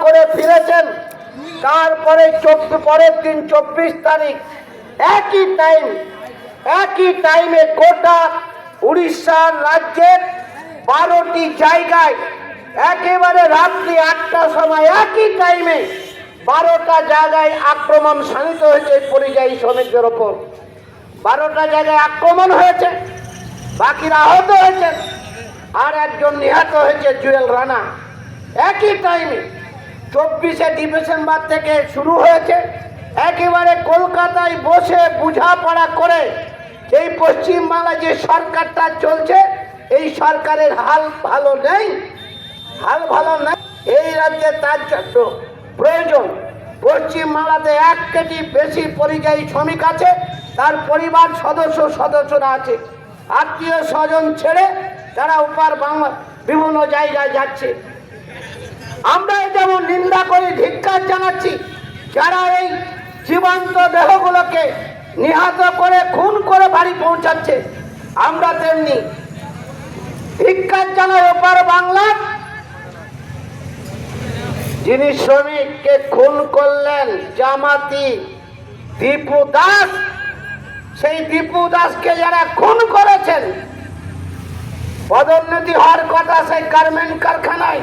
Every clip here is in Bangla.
করে ফিরেছেন। তারপরে পরের দিন 24 তারিখ একই টাইমে গোটা উড়িষ্যার রাজ্যের 12টি জায়গায় একেবারে রাত্রি 8টার সময় একই টাইমে 12টা জায়গায় আক্রমণ শানিত হয়েছে পরিযায়ী শ্রমিকদের ওপর। 12টা জায়গায় আক্রমণ হয়েছে, বাকিরা আহত হয়েছে, আর একজন নিহত হয়েছে জুয়েল রানা। একই টাইমে 24শে ডিসেম্বর থেকে শুরু হয়েছে। একেবারে কলকাতায় বসে বোঝাপড়া করে এই পশ্চিমবাংলায় যে সরকারটা চলছে, এই সরকারের হাল ভালো নেই। এই রাজ্যে তার জন্য প্রয়োজন পশ্চিমবাংলাতে 1 কোটি বেশি পরিযায়ী শ্রমিক আছে, তার পরিবার সদস্যরা আছে, আত্মীয় স্বজন ছেড়ে তারা ওপার বাংলা বিভিন্ন জায়গায় যাচ্ছে। আমরা যেমন নিন্দা করি, ধিক্কার জানাচ্ছি যারা এই জীবন্ত দেহগুলোকে নিহত করে খুন করে বাড়ি পৌঁছাচ্ছে, আমরা তেমনি ধিক্কার জানাই ওপার বাংলার যিনি শ্রমিককে খুন করলেন জামাতি দীপু দাস। সেই দীপু দাসকে যারা খুন করেছেন, পদোন্নতি হওয়ার কথা সেই গার্মেন্ট কারখানায়,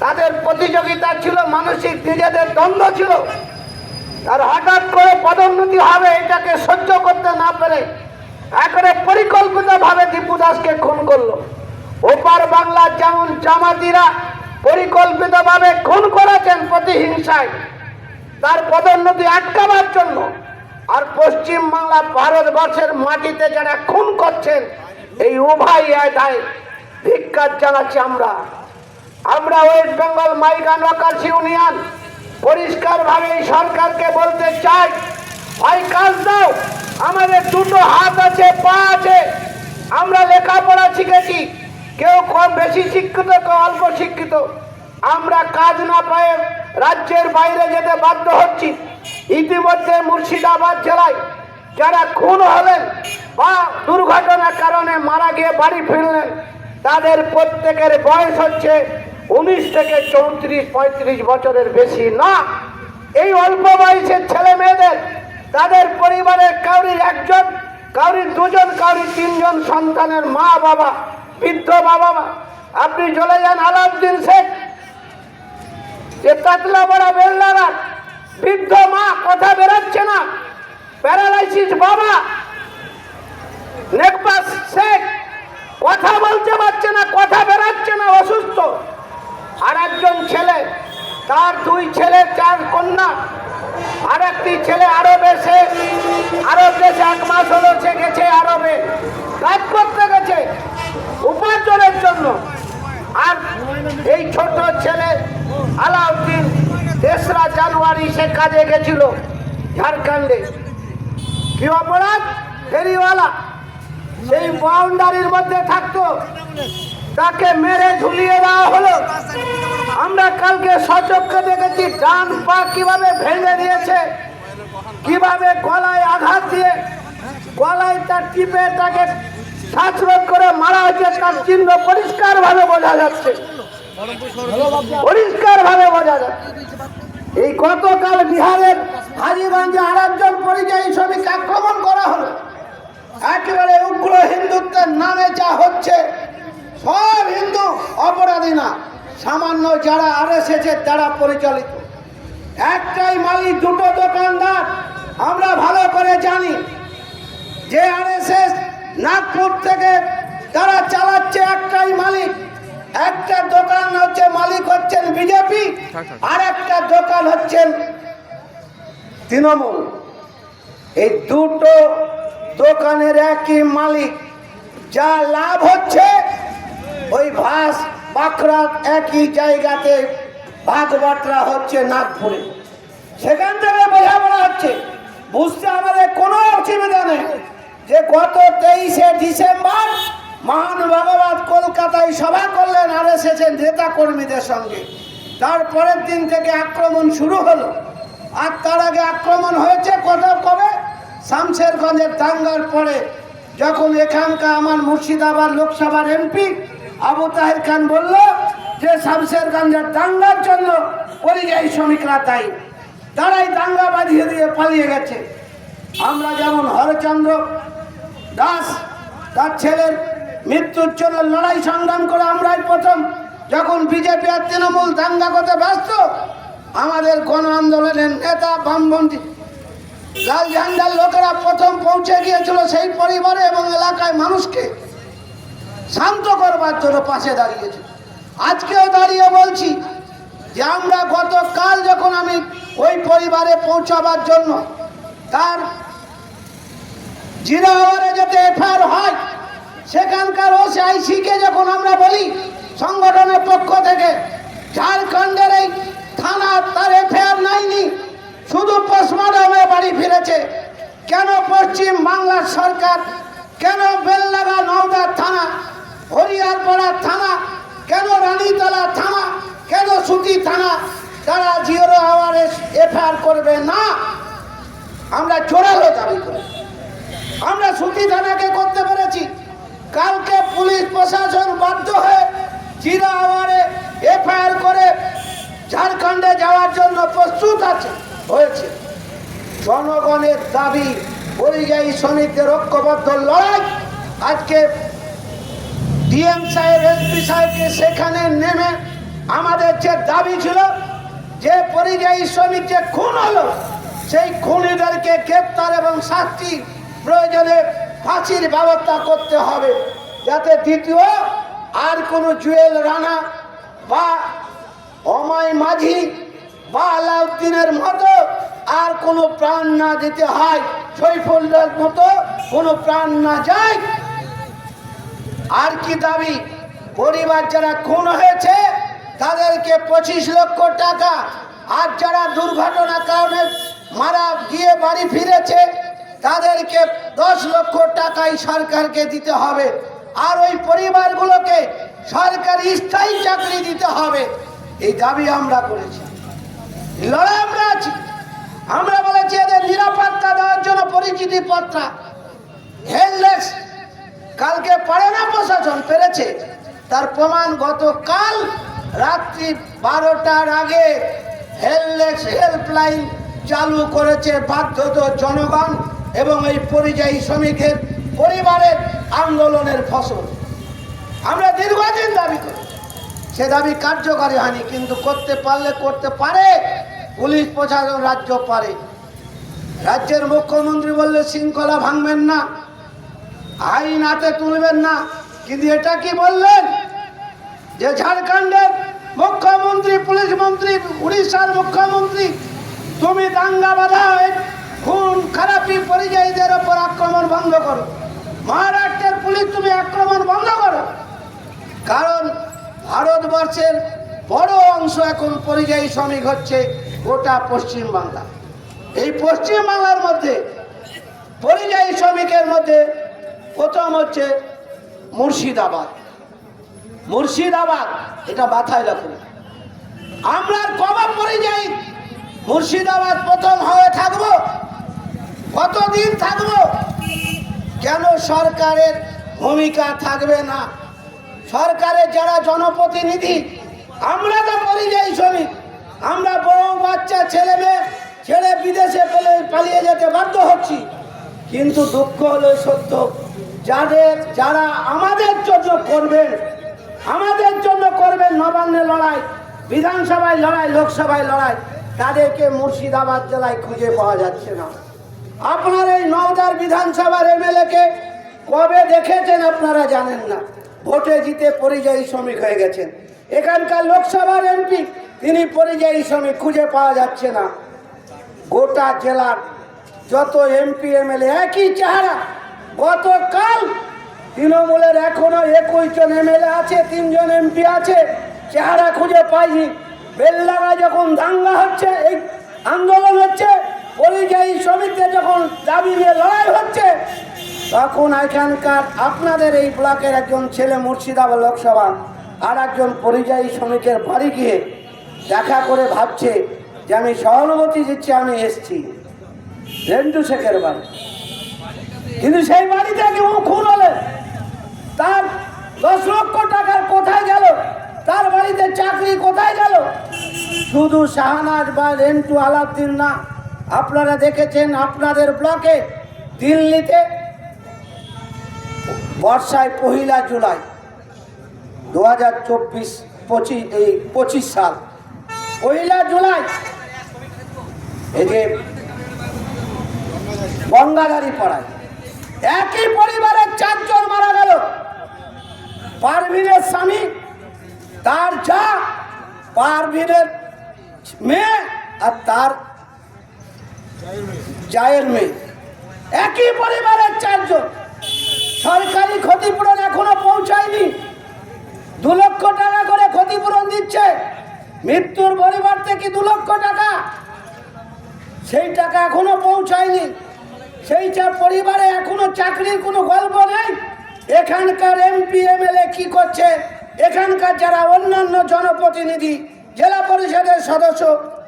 তাদের প্রতিযোগিতা ছিল, মানসিক নিজেদের দ্বন্দ্ব ছিল, তার হঠাৎ করে পদোন্নতি হবে এটাকে সহ্য করতে না পেরে একেবারে পরিকল্পিতভাবে দীপু দাসকে খুন করলো। ওপার বাংলার যেমন জামাতিরা পরিকল্পিতভাবে খুন করেছেন প্রতিহিংসায় তার পদোন্নতি আটকাবার জন্য, আর পশ্চিম বাংলা ভারতবর্ষের মাটিতে যারা খুন করছেন, এই উভয় দায় ধিক্কার জানাচ্ছি। আমরা ওয়েস্ট বেঙ্গল মাইগ্রান ওয়ার্কার্স ইউনিয়ন পরিষ্কারভাবে এই সরকারকে বলতে চাই, ভাই কাজ দাও। আমাদের দুটো হাত আছে, পা আছে, আমরা লেখাপড়া শিখেছি, কেউ কম বেশি শিক্ষিত, কেউ অল্প শিক্ষিত। আমরা কাজ না পেয়ে রাজ্যের বাইরে যেতে বাধ্য হচ্ছি। ইতিমধ্যে মুর্শিদাবাদ জেলায় যারা খুন হলেন বা দুর্ঘটনার কারণে মারা গিয়ে বাড়ি ফিরলেন, তাদের প্রত্যেকের বয়স হচ্ছে 19 থেকে 34-35 বছরের বেশি না। এই অল্প বয়সের ছেলে মেয়েদের তাদের পরিবারের কাউরির একজন, কাউরির দুজন, কাউরির 3 জন সন্তানের মা বাবা, বৃদ্ধ বাবা মা। আপনি চলে যান আলাউদ্দিন শেখ, যে তাতলাপাড়া বেলনার বৃদ্ধ মা, কথা বেরাচ্ছে না, প্যারালাইসিস বাবা নেকবাস শেখ, কথা বলতে পারছে না, কথা বেরাচ্ছে না, অসুস্থ। আর একজন ছেলে, তার 2 ছেলে 4 কন্যা, আর একটি ছেলে আরব দেশে 1 মাস হলো সে গেছে আরবে কাজ করতে গেছে উপার্জনের জন্য। আর এই ছোট ছেলে আলাউদ্দিন 3রা জানুয়ারি সে কাজে গেছিল ঝাড়খণ্ডে। কি অপরাধ? ফেরিওয়ালা, সেই বাউন্ডারির মধ্যে থাকতো, তাকে মেরে ঝুলিয়ে দেওয়া হলো। আমরা কালকে সচক্ষে দেখেছি ডান পা কিভাবে ভেঙে দিয়েছে, কিভাবে গলায় আঘাত দিয়ে গলায় তার টিপে তাকে শ্বাসরোধ করে মারা হয়েছে। তার চিহ্ন পরিষ্কারভাবে বোঝা যাচ্ছে, পরিষ্কারভাবে বোঝা যাচ্ছে। এই গতকাল বিহারের হাজিগঞ্জে আরেকজন পরিযায়ী শ্রমিক আক্রমণ করা হলো। একেবারে উগ্র হিন্দুত্বের নামে যা হচ্ছে, সব হিন্দু অপরাধী না, সামান্য যারা আরএসএস তারা পরিচালিত। একটাই মালিক, 2টো দোকানদার। আমরা ভালো করে জানি যে আরএসএস নাগপুর থেকে তারা চালাচ্ছে, একটাই মালিক। একটা দোকান হচ্ছে মালিক হচ্ছেন বিজেপি, আর একটা দোকান হচ্ছেন তৃণমূল। এই 2টো দোকানের একই মালিক। যা লাভ হচ্ছে ওই ভাস বাঁকড়া একই জায়গাতে ভাগ বাটরা হচ্ছে নাগপুরে, সেখান থেকে বোঝাপড়া হচ্ছে। বুঝতে আমাদের কোনো অসুবিধা নেই যে গত 23শে ডিসেম্বর মহান ভগবান কলকাতায় সভা করলেন আরএসএস নেতা কর্মীদের সঙ্গে। তারপরের দিন থেকে আক্রমণ শুরু হলো। আর তার আগে আক্রমণ হয়েছে কবে? শামশেরগঞ্জের দাঙ্গার পরে, যখন এখানকার আমার মুর্শিদাবাদ লোকসভার এমপি আবু তাহের খান বলল যে শামশেরগঞ্জের দাঙ্গার জন্য পরিযায়ী শ্রমিকরা তাই তারাই দাঙ্গা বাঁধিয়ে দিয়ে পালিয়ে গেছে। আমরা যেমন হরচন্দ্র দাস তার ছেলের মৃত্যুর জন্য লড়াই সংগ্রাম করে আমরাই প্রথম, যখন বিজেপি আর তৃণমূল দাঙ্গা করতে ব্যস্ত, আমাদের গণ আন্দোলনের নেতা বামপন্থী লাল ঝান্ডার লোকেরা প্রথম পৌঁছে গিয়েছিল সেই পরিবারে এবং এলাকায় মানুষকে শান্ত করবার জন্য পাশে দাঁড়িয়েছে। আজকেও দাঁড়িয়ে বলছি যে আমরা গতকাল যখন আমি ওই পরিবারে পৌঁছাবার জন্য তার জিরাওয়ারে যাতে এফআইআর হয়, সেখানকার ওসিআইসিকে যখন আমরা বলি সংগঠনের পক্ষ থেকে ঝাড়খণ্ডের এই থানা তার এফআইআর নাইনি, শুধু পোস্টমর্টমে বাড়ি ফিরেছে, কেন পশ্চিম বাংলার সরকার, কেন বেললাগা নওদা থানা, হরিয়ারপাড়া থানা, কেন রানীতলা থানা, কেন সুতি থানা তারা 0 আওয়ারে এফআইআর করবে না? আমরা জোরালো দাবি করি। আমরা সুতি থানাকে করতে পেরেছি, কালকে পুলিশ প্রশাসন বাধ্য হয়ে 0 আওয়ারে এফআইআর করে ঝাড়খণ্ডে যাওয়ার জন্য প্রস্তুত হয়েছে। জনগণের দাবি, পরিযায়ী শ্রমিকদের ঐক্যবদ্ধ লড়াই। আজকে ডিএম সাহেব, এসপি সাহেবকে সেখানে নেমে আমাদের যে দাবি ছিল যে পরিযায়ী শ্রমিক যে খুন হলো সেই খুনিদেরকে গ্রেপ্তার এবং শাস্তি প্রয়োজনে ফাঁসির ব্যবস্থা করতে হবে, যাতে দ্বিতীয় আর কোনো জুয়েল রানা বা অময় মাঝি বা আলাউদ্দিনের মতো আর কোনো প্রাণ না দিতে হয়, সৈফুল্লার মতো কোনো প্রাণ না যায়। আর কি দাবি? পরিবার যারা খুন হয়েছে তাদেরকে 25 লক্ষ টাকা, আর যারা দুর্ঘটনার কারণে মারা গিয়ে বাড়ি ফিরেছে তাদেরকে 10 লক্ষ টাকাই সরকারকে দিতে হবে। আর ওই পরিবারগুলোকে সরকারি স্থায়ী চাকরি দিতে হবে। এই দাবি আমরা করেছি, লড়াই আমরা আছি। আমরা বলেছি এদের নিরাপত্তা দেওয়ার জন্য পরিচিতি পত্র হেললেস কালকে পারে না, প্রশাসন পেরেছে। তার প্রমাণ গতকাল রাত্রি 12টার আগে হেললেস হেল্পলাইন চালু করেছে বাধ্যত জনগণ এবং এই পরিযায়ী শ্রমিকের পরিবারের আন্দোলনের ফসল। আমরা দীর্ঘদিন দাবি করি, সে দাবি কার্যকারী হয়নি, কিন্তু করতে পারলে করতে পারে পুলিশ প্রশাসন, রাজ্য পারে। রাজ্যের মুখ্যমন্ত্রী বললে শৃঙ্খলা ভাঙবেন না, আইন হাতে তুলবেন না, কিন্তু এটা কি বললেন যে ঝাড়খণ্ডের মুখ্যমন্ত্রী, পুলিশ মন্ত্রী, উড়িষ্যার মুখ্যমন্ত্রী, তুমি দাঙ্গা বাধা খুন খারাপি পরিযায়ীদের ওপর আক্রমণ বন্ধ করো। মহারাষ্ট্রের পুলিশ তুমি আক্রমণ বন্ধ করো, কারণ ভারতবর্ষের বড় অংশ এখন পরিযায়ী শ্রমিক হচ্ছে গোটা পশ্চিম বাংলা। এই পশ্চিম বাংলার মধ্যে পরিযায়ী শ্রমিকের মধ্যে প্রথম হচ্ছে মুর্শিদাবাদ। মুর্শিদাবাদ এটা মাথায় রাখুন। আমরা কবে পরিযায়ী মুর্শিদাবাদ প্রথম হয়ে থাকবো? কতদিন থাকবো? কেন সরকারের ভূমিকা থাকবে না? সরকারের যারা জনপ্রতিনিধি, আমরা তো পরিযায়ী শ্রমিক, আমরা বউ বাচ্চা ছেলে মেয়ে ছেড়ে বিদেশে পালিয়ে যেতে বাধ্য হচ্ছি। কিন্তু দুঃখ হলো সত্য, যারা আমাদের জন্য করবেন নবান্নে লড়াই, বিধানসভায় লড়াই, লোকসভায় লড়াই, তাদেরকে মুর্শিদাবাদ জেলায় খুঁজে পাওয়া যাচ্ছে না। আপনার এই নওদার বিধানসভার এমএলএ-কে কবে দেখেছেন আপনারা জানেন না, ভোটে জিতে পরিযায়ী শ্রমিক হয়ে গেছেন। এখানকার লোকসভার এমপি, তিনি পরিযায়ী শ্রমিক, খুঁজে পাওয়া যাচ্ছে না। গোটা জেলার যত এমপি এমএলএ একই চেহারা। গতকাল তৃণমূলের এখনো 21 জন এমএলএ আছে, 3 জন এমপি আছে, চেহারা খুঁজে পাইনি। বেললাগা যখন দাঙ্গা হচ্ছে, এই আন্দোলন হচ্ছে, পরিযায়ী শ্রমিকদের যখন দাবি নিয়ে লড়াই হচ্ছে, তখন এখানকার আপনাদের এই ব্লকের একজন ছেলে মুর্শিদাবাদ লোকসভা আর একজন পরিযায়ী শ্রমিকের বাড়ি গিয়ে দেখা করে ভাবছে যে আমি সহানুভূতি দিচ্ছি, আমি এসছি রেন্টু শেখের বাড়ি, কিন্তু সেই বাড়িতে কেউ খুন হলে তার 10 লক্ষ টাকার কোথায় গেল তার বাড়িতে চাকরি কোথায় গেল? শুধু শাহনাজ বা রেন্টু আলাউদ্দিন না, আপনারা দেখেছেন আপনাদের ব্লকে দিল্লিতে বর্ষায় 1 জুলাই 2025 সাল 1 জুলাই এই যে গঙ্গাধারী পাড়ায় একই পরিবারের 4 জন মারা গেল। পারভিনের স্বামী, তার যা, পারভিনের মেয়ে আর তার জায়ের মেয়ে, একই পরিবারের 4 জন। সরকারি ক্ষতিপূরণ এখনো পৌঁছায়নি। 2 লক্ষ টাকা করে ক্ষতিপূরণ দিচ্ছে। মৃত্যুর পরিবার থেকে 2 লক্ষ টাকা, সেই টাকা এখনো পৌঁছায়নি। সেই পরিবারে এখনো চাকরির কোনো গল্প নেই। এখানকার এমপি এমএলএ কি করছে? এখানকার যারা অন্যান্য জনপ্রতিনিধি, জেলা পরিষদের সদস্য,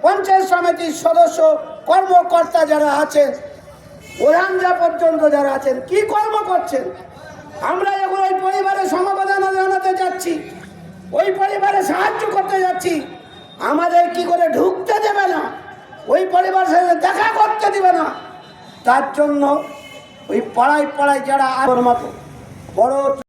পঞ্চায়েত সমিতির সদস্য, কর্মকর্তা যারা আছেন, প্রধানরা পর্যন্ত যারা আছেন, কি কর্ম করছেন? আমরা যখন ওই পরিবারে সমবেদনা জানাতে যাচ্ছি, ওই পরিবারে সাহায্য করতে যাচ্ছি, আমাদের কি করে ঢুকতে দেবে না, ওই পরিবারের সাথে দেখা করতে দিবে না। তার জন্য ওই পাড়ায় পাড়ায় যারা মতো বড়